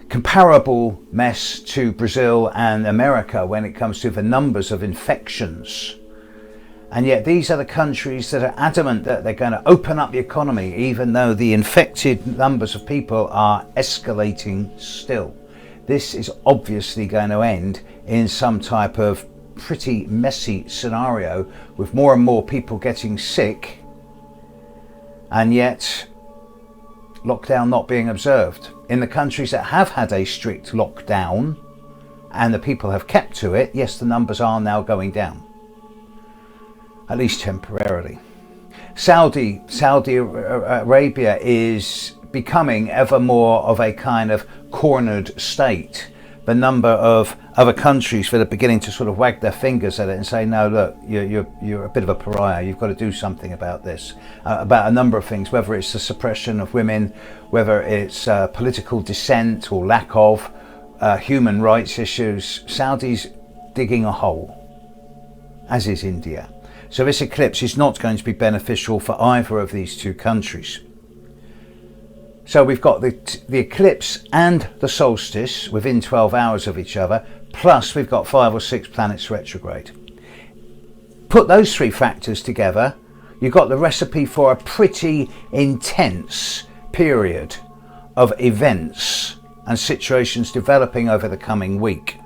comparable mess to Brazil and America when it comes to the numbers of infections. And yet these are the countries that are adamant that they're going to open up the economy, even though the infected numbers of people are escalating still. This is obviously going to end in some type of pretty messy scenario, with more and more people getting sick, and yet lockdown not being observed. In the countries that have had a strict lockdown and the people have kept to it, yes, the numbers are now going down, at least temporarily. Saudi Arabia is becoming ever more of a kind of cornered state. The number of other countries that are beginning to sort of wag their fingers at it and say, no, look, you're a bit of a pariah, you've got to do something about this, about a number of things, whether it's the suppression of women, whether it's political dissent or lack of human rights issues. Saudi's digging a hole, as is India. So this eclipse is not going to be beneficial for either of these two countries. So we've got the eclipse and the solstice within 12 hours of each other, plus we've got 5 or 6 planets retrograde. Put those three factors together, you've got the recipe for a pretty intense period of events and situations developing over the coming week.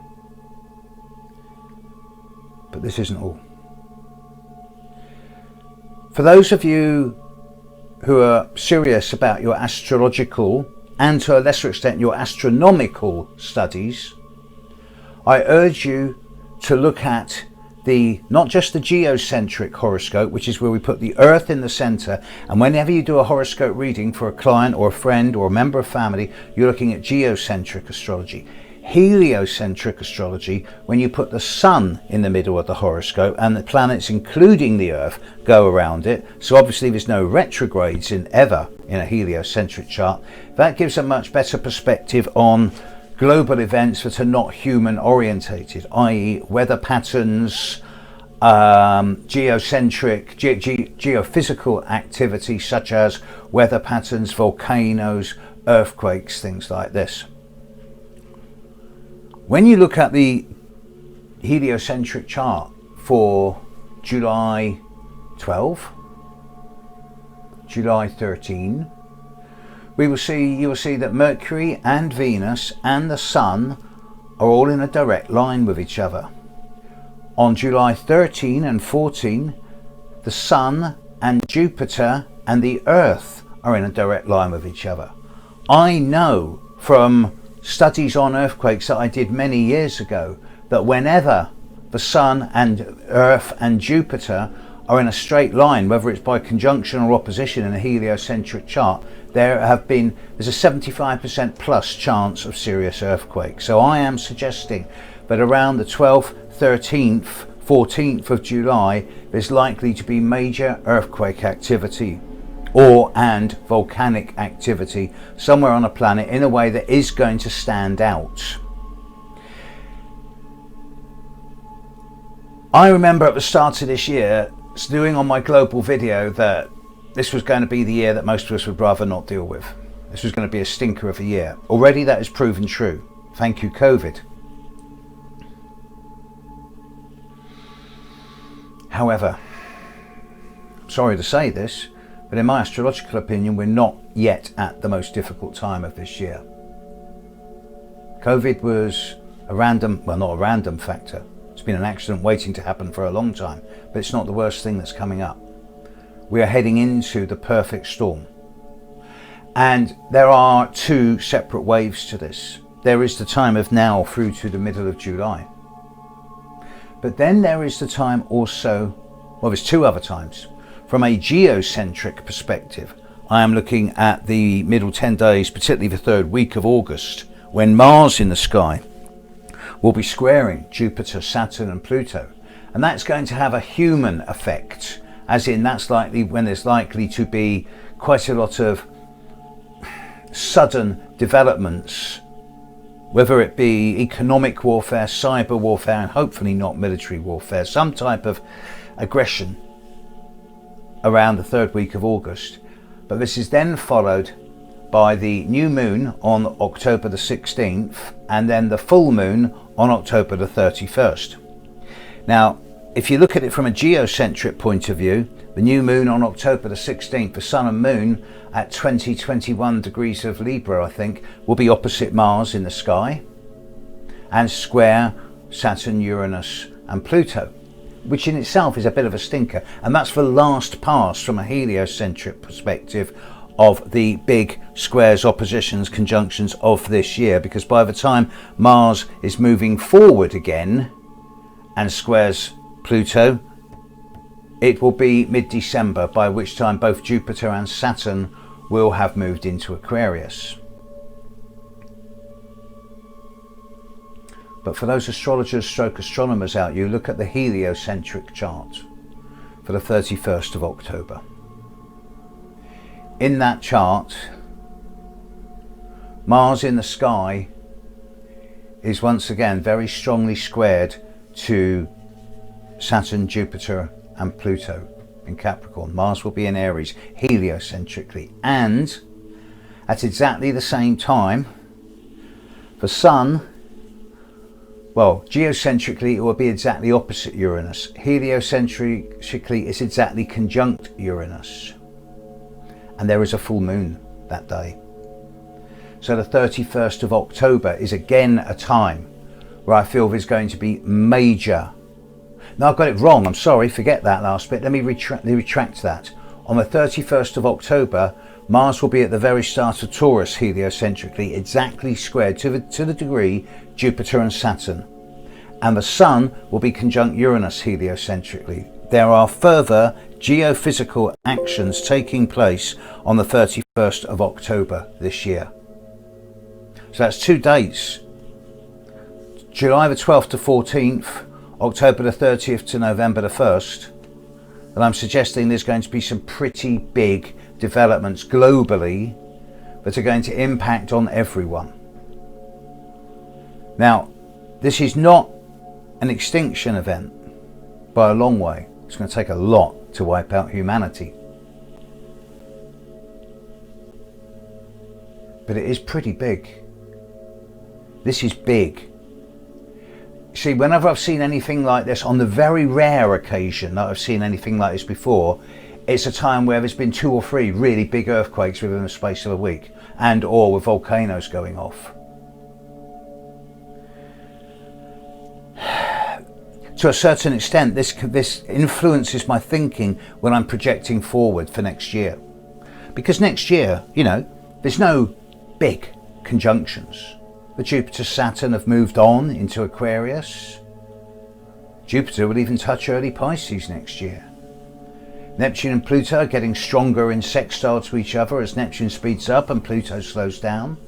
But this isn't all. For those of you who are serious about your astrological and to a lesser extent your astronomical studies, I urge you to look at not just the geocentric horoscope, which is where we put the Earth in the center, and whenever you do a horoscope reading for a client or a friend or a member of family, you're looking at geocentric astrology. Heliocentric astrology, when you put the sun in the middle of the horoscope and the planets, including the Earth, go around it. So obviously there's no retrogrades ever in a heliocentric chart. That gives a much better perspective on global events that are not human orientated, i.e. weather patterns, geophysical activity such as weather patterns, volcanoes, earthquakes, things like this. When you look at the heliocentric chart for July 12, July 13, you will see that Mercury and Venus and the Sun are all in a direct line with each other. On July 13 and 14, the Sun and Jupiter and the Earth are in a direct line with each other. I know from studies on earthquakes that I did many years ago that whenever the Sun and Earth and Jupiter are in a straight line, whether it's by conjunction or opposition in a heliocentric chart, there's a 75% plus chance of serious earthquake. So I am suggesting that around the 12th, 13th, 14th of July, there's likely to be major earthquake activity and volcanic activity somewhere on a planet in a way that is going to stand out. I remember at the start of this year doing on my global video that this was going to be the year that most of us would rather not deal with. This was going to be a stinker of a year. Already that is proven true. Thank you, COVID. However, I'm sorry to say this, but in my astrological opinion, we're not yet at the most difficult time of this year. COVID was not a random factor. It's been an accident waiting to happen for a long time, but it's not the worst thing that's coming up. We are heading into the perfect storm. And there are two separate waves to this. There is the time of now through to the middle of July. But then there is the time also, well, there's two other times. From a geocentric perspective, I am looking at the middle 10 days, particularly the third week of August, when Mars in the sky will be squaring Jupiter, Saturn and Pluto. And that's going to have a human effect, as in that's likely when there's likely to be quite a lot of sudden developments, whether it be economic warfare, cyber warfare, and hopefully not military warfare, some type of aggression around the third week of August. But this is then followed by the new moon on October the 16th and then the full moon on October the 31st. Now, if you look at it from a geocentric point of view, the new moon on October the 16th, the sun and moon at 21 degrees of Libra, I think, will be opposite Mars in the sky and square Saturn, Uranus and Pluto, which in itself is a bit of a stinker. And that's the last pass from a heliocentric perspective of the big squares, oppositions, conjunctions of this year, because by the time Mars is moving forward again and squares Pluto, it will be mid-December, by which time both Jupiter and Saturn will have moved into Aquarius. But for those astrologers stroke astronomers out, you look at the heliocentric chart for the 31st of October. In that chart, Mars in the sky is once again very strongly squared to Saturn, Jupiter and Pluto in Capricorn. Mars will be in Aries heliocentrically, and at exactly the same time the Sun, well, geocentrically it will be exactly opposite Uranus. Heliocentrically it's exactly conjunct Uranus, and there is a full moon that day. So the 31st of October is again a time where I feel there's going to be major. Now I've got it wrong, I'm sorry, forget that last bit. Let me retract that. On the 31st of October, Mars will be at the very start of Taurus heliocentrically, exactly squared to the degree Jupiter and Saturn. And the Sun will be conjunct Uranus heliocentrically. There are further geophysical actions taking place on the 31st of October this year. So that's 2 dates. July the 12th to 14th, October the 30th to November the 1st. And I'm suggesting there's going to be some pretty big developments globally that are going to impact on everyone. Now, this is not an extinction event by a long way. It's going to take a lot to wipe out humanity. But it is pretty big. This is big. See, whenever I've seen anything like this, on the very rare occasion that I've seen anything like this before, it's a time where there's been 2 or 3 really big earthquakes within the space of a week, and or with volcanoes going off. To a certain extent, this influences my thinking when I'm projecting forward for next year. Because next year, you know, there's no big conjunctions. The Jupiter Saturn have moved on into Aquarius. Jupiter will even touch early Pisces next year. Neptune and Pluto are getting stronger in sextile to each other as Neptune speeds up and Pluto slows down.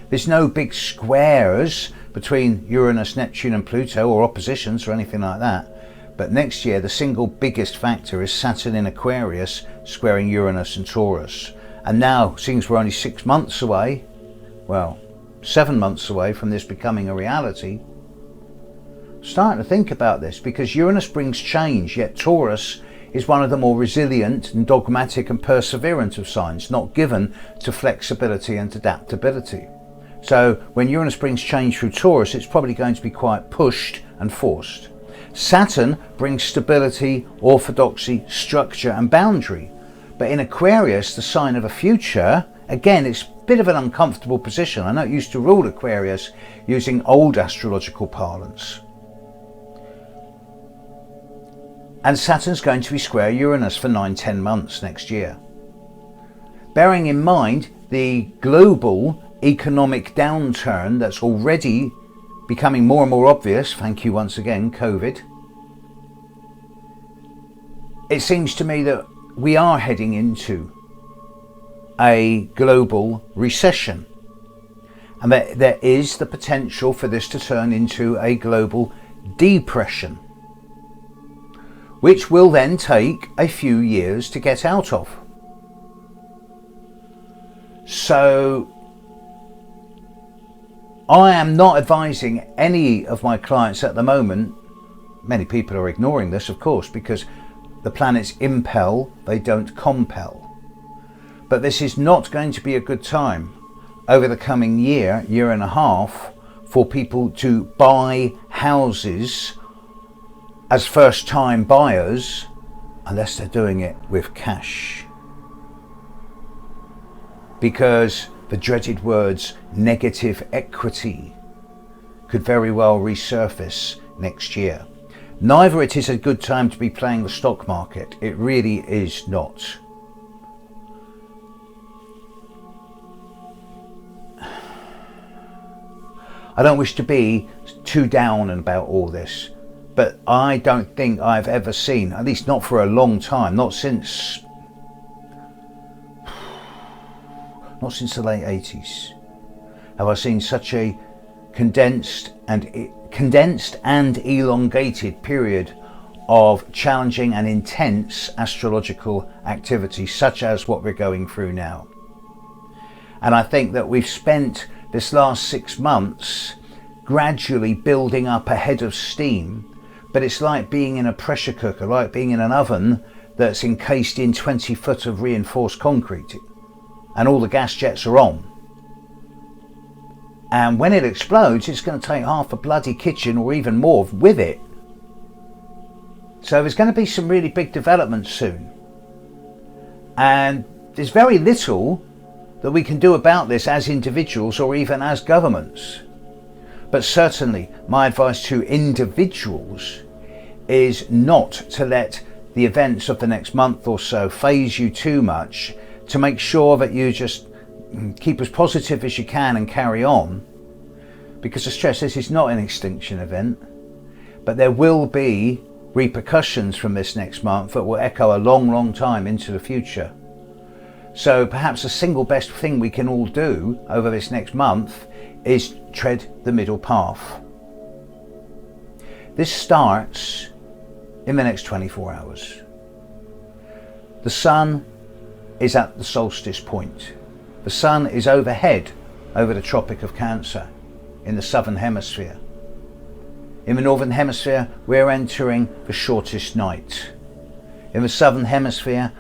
There's no big squares between Uranus, Neptune and Pluto, or oppositions or anything like that. But next year the single biggest factor is Saturn in Aquarius squaring Uranus and Taurus. And now, seeing we're only 6 months away, well, 7 months away from this becoming a reality, starting to think about this, because Uranus brings change, yet Taurus is one of the more resilient and dogmatic and perseverant of signs, not given to flexibility and adaptability. So when Uranus brings change through Taurus, it's probably going to be quite pushed and forced. Saturn brings stability, orthodoxy, structure and boundary. But in Aquarius, the sign of a future, again, it's a bit of an uncomfortable position. I know it used to rule Aquarius using old astrological parlance. And Saturn's going to be square Uranus for 9-10 months next year. Bearing in mind the global economic downturn that's already becoming more and more obvious, thank you once again, COVID, it seems to me that we are heading into a global recession, and that there is the potential for this to turn into a global depression, which will then take a few years to get out of. So I am not advising any of my clients at the moment. Many people are ignoring this, of course, because the planets impel, they don't compel. But this is not going to be a good time over the coming year, year and a half, for people to buy houses as first time buyers unless they're doing it with cash. Because the dreaded words negative equity could very well resurface next year. Neither it is a good time to be playing the stock market. It really is not. I don't wish to be too down about all this, but I don't think I've ever seen, at least not for a long time, not since the late 80s, have I seen such a condensed and elongated period of challenging and intense astrological activity such as what we're going through now. And I think that we've spent this last 6 months gradually building up a head of steam, but it's like being in a pressure cooker, like being in an oven that's encased in 20 foot of reinforced concrete and all the gas jets are on. And when it explodes, it's going to take half a bloody kitchen or even more with it. So there's going to be some really big developments soon. And there's very little that we can do about this as individuals or even as governments. But certainly my advice to individuals is not to let the events of the next month or so faze you too much, to make sure that you just keep as positive as you can and carry on. Because I stress, this is not an extinction event, but there will be repercussions from this next month that will echo a long time into the future. So perhaps the single best thing we can all do over this next month is tread the middle path. This starts in the next 24 hours. The sun is at the solstice point. The sun is overhead over the Tropic of Cancer in the southern hemisphere. In the northern hemisphere, we're entering the shortest night. In the southern hemisphere,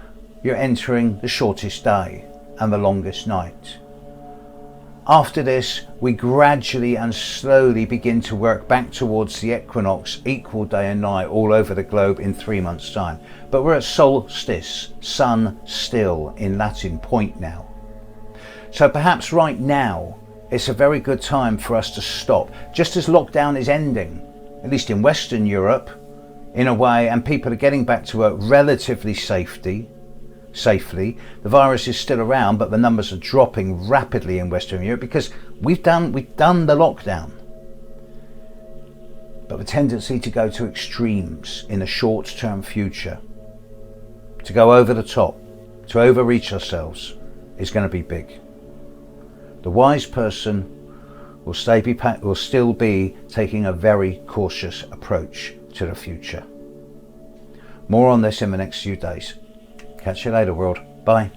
you're entering the shortest day and the longest night. After this, we gradually and slowly begin to work back towards the equinox, equal day and night all over the globe in 3 months' time. But we're at solstice, sun still in Latin point now. So perhaps right now, it's a very good time for us to stop. Just as lockdown is ending, at least in Western Europe, in a way, and people are getting back to work relatively safely. The virus is still around, but the numbers are dropping rapidly in Western Europe because we've done the lockdown. But the tendency to go to extremes in the short-term future, to go over the top, to overreach ourselves, is going to be big. The wise person will still be taking a very cautious approach to the future. More on this in the next few days. Catch you later, world. Bye.